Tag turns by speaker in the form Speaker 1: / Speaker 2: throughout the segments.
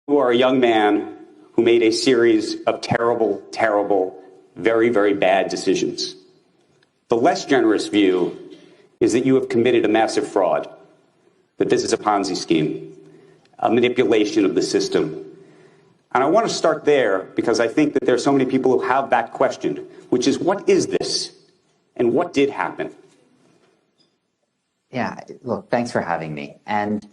Speaker 1: You are a young man who made a series of terrible, terrible, very, very bad decisions. The less generous view is that you have committed a massive fraud, that this is a Ponzi scheme, a manipulation of the system. And I want to start there because I think that there are so many people who have that question, which is, what is this? And what did happen?
Speaker 2: Yeah, look, thanks for having me. And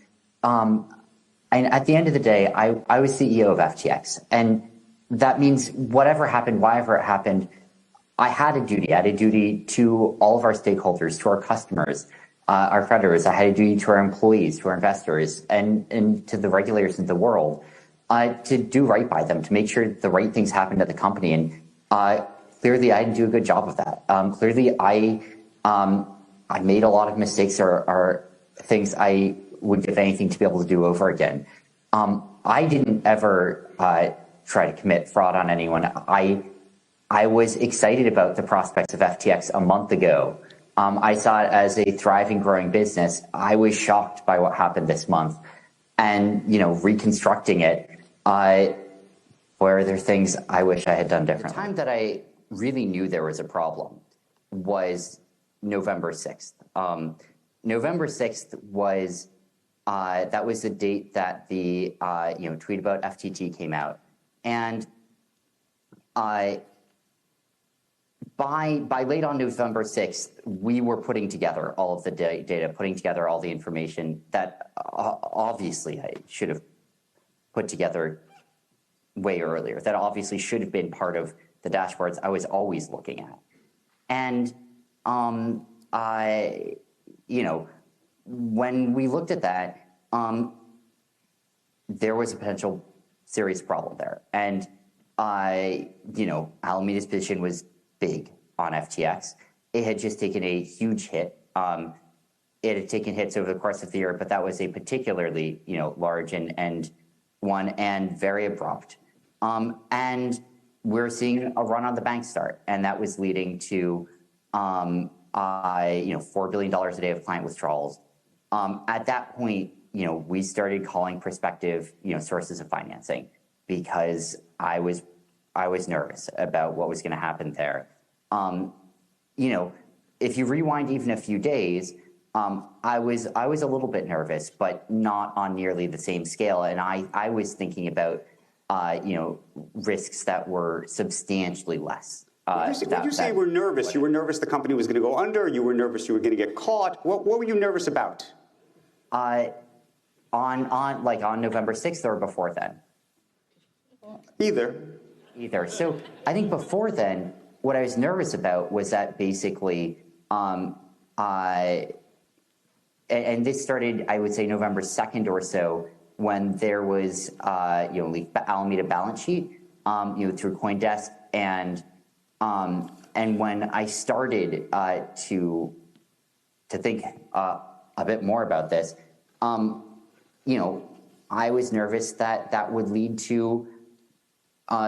Speaker 2: at the end of the day, I was CEO of FTX. And that means whatever happened, wherever it happened, I had a duty. I had a duty to all of our stakeholders, to our customers, our creditors. I had a duty to our employees, to our investors, and to the regulators of the world to do right by them, to make sure the right things happened at the company. And clearly, I didn't do a good job of that. Clearly, I made a lot of mistakes or things I would give anything to be able to do over again. I didn't ever try to commit fraud on anyone. I was excited about the prospects of FTX a month ago. I saw it as a thriving, growing business. I was shocked by what happened this month. And, reconstructing it, where there are things I wish I had done differently. The time that I really knew there was a problem was November 6th. November 6th was, that was the date that the, tweet about FTT came out. And by late on November 6th, we were putting together all of the data, putting together all the information that obviously I should have put together way earlier, that obviously should have been part of the dashboards I was always looking at. And when we looked at that, there was a potential serious problem there. And Alameda's position was big on FTX. It had just taken a huge hit. It had taken hits over the course of the year, but that was a particularly, large and one and very abrupt. And we're seeing a run on the bank start, and that was leading to, $4 billion a day of client withdrawals. At that point, we started calling prospective, sources of financing because I was nervous about what was going to happen there. If you rewind even a few days, I was a little bit nervous, but not on nearly the same scale. And I was thinking about, risks that were substantially less.
Speaker 1: When you say you were nervous, you were nervous the company was going to go under, you were nervous you were going to get caught. What were you nervous about?
Speaker 2: On November 6th or before then?
Speaker 1: Either.
Speaker 2: So I think before then, what I was nervous about was that basically, and this started, I would say, November 2nd or so, when there was, Alameda balance sheet, through CoinDesk, and when I started to think a bit more about this, I was nervous that that would lead to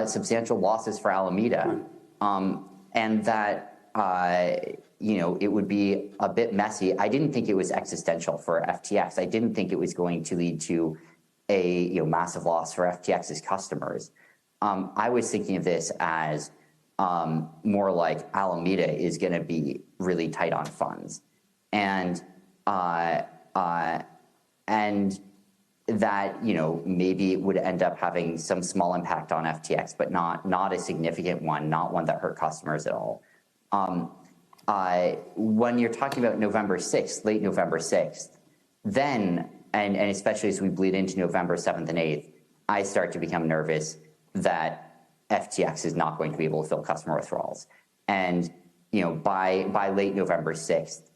Speaker 2: substantial losses for Alameda, and that it would be a bit messy. I didn't think it was existential for FTX. I didn't think it was going to lead to a massive loss for FTX's customers. I was thinking of this as more like Alameda is going to be really tight on funds, and that maybe it would end up having some small impact on FTX, but not a significant one, not one that hurt customers at all. When you're talking about November 6th, late November 6th, then, and especially as we bleed into November 7th and 8th, I start to become nervous that FTX is not going to be able to fill customer withdrawals. And by late November 6th,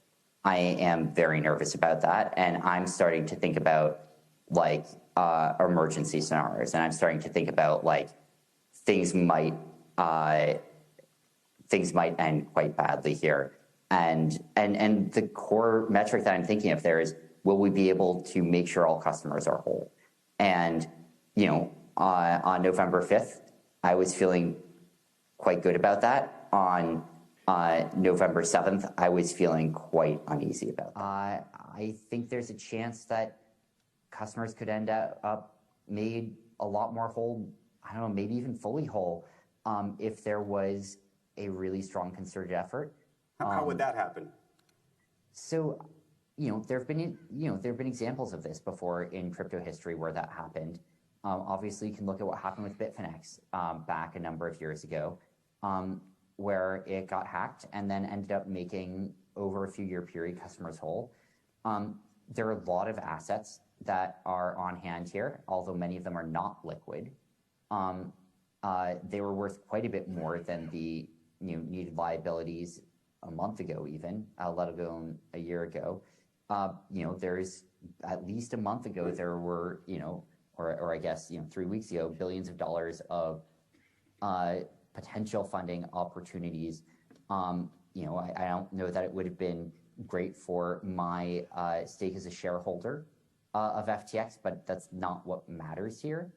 Speaker 2: I am very nervous about that, and I'm starting to think about emergency scenarios, and I'm starting to think about things might end quite badly here, and the core metric that I'm thinking of there is, will we be able to make sure all customers are whole? And on November 5th, I was feeling quite good about that. On November 7th, I was feeling quite uneasy about that. I think there's a chance that customers could end up made a lot more whole, I don't know, maybe even fully whole, if there was a really strong concerted effort.
Speaker 1: How would that happen?
Speaker 2: So, there have been examples of this before in crypto history where that happened. Obviously, you can look at what happened with Bitfinex back a number of years ago, where it got hacked and then ended up making, over a few year period, customers whole. There are a lot of assets that are on hand here, although many of them are not liquid. They were worth quite a bit more than the needed liabilities a month ago, even, let alone a year ago. There's at least a month ago, there were, or I guess, 3 weeks ago, billions of dollars of potential funding opportunities. I don't know that it would have been great for my stake as a shareholder of FTX, but that's not what matters here.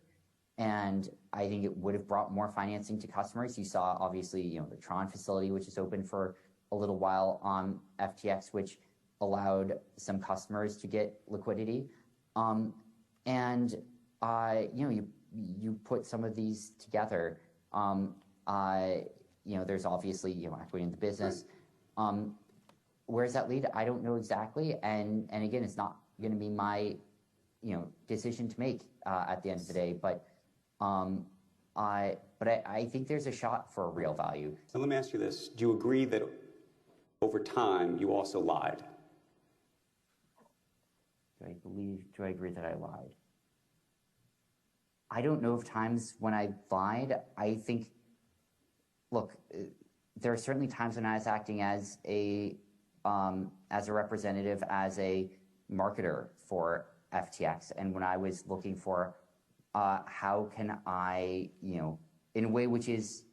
Speaker 2: And I think it would have brought more financing to customers. You saw, obviously, the Tron facility, which is open for a little while on FTX, which allowed some customers to get liquidity. You put some of these together. There's obviously, equity in the business. Where does that lead? I don't know exactly. And again, it's not going to be my, decision to make at the end of the day. But I think there's a shot for a real value.
Speaker 1: So let me ask you this. Do you agree that over time you also lied?
Speaker 2: Do I agree that I lied? I don't know of times when I lied. I think, look, there are certainly times when I was acting as a representative, as a marketer for FTX, and when I was looking for how can I, in a way which is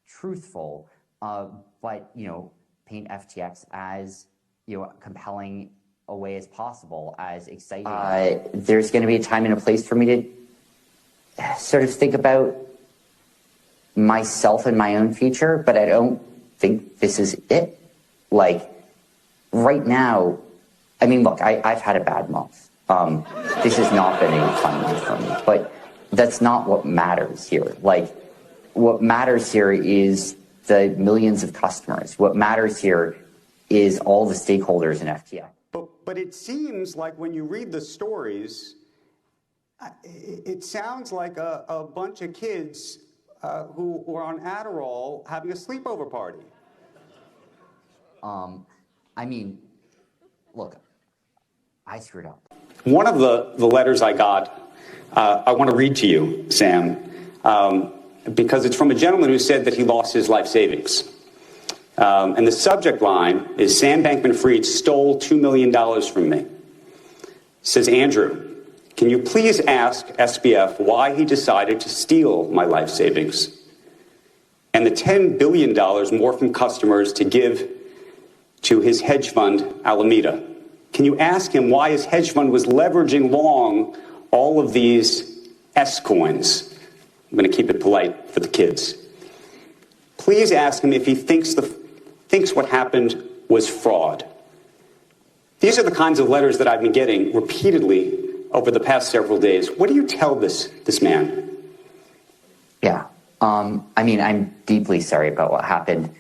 Speaker 2: truthful, but paint FTX as compelling a way as possible, as exciting. There's going to be a time and a place for me to sort of think about myself and my own future, but I don't think this is it. Like, right now, I mean, look, I've had a bad month. This has not been a fun month for me, but that's not what matters here. Like, what matters here is the millions of customers. What matters here is all the stakeholders in FTX.
Speaker 1: But it seems like when you read the stories, it sounds like a bunch of kids who were on Adderall having a sleepover party.
Speaker 2: I mean, look, I screwed up.
Speaker 1: One of the letters I got, I want to read to you, Sam, because it's from a gentleman who said that he lost his life savings. And the subject line is, Sam Bankman-Fried stole $2 million from me. It says, Andrew, can you please ask SBF why he decided to steal my life savings and the $10 billion more from customers to give to his hedge fund, Alameda? Can you ask him why his hedge fund was leveraging long all of these S coins? I'm going to keep it polite for the kids. Please ask him if he thinks what happened was fraud. These are the kinds of letters that I've been getting repeatedly over the past several days. What do you tell this man?
Speaker 2: Yeah. I mean, I'm deeply sorry about what happened.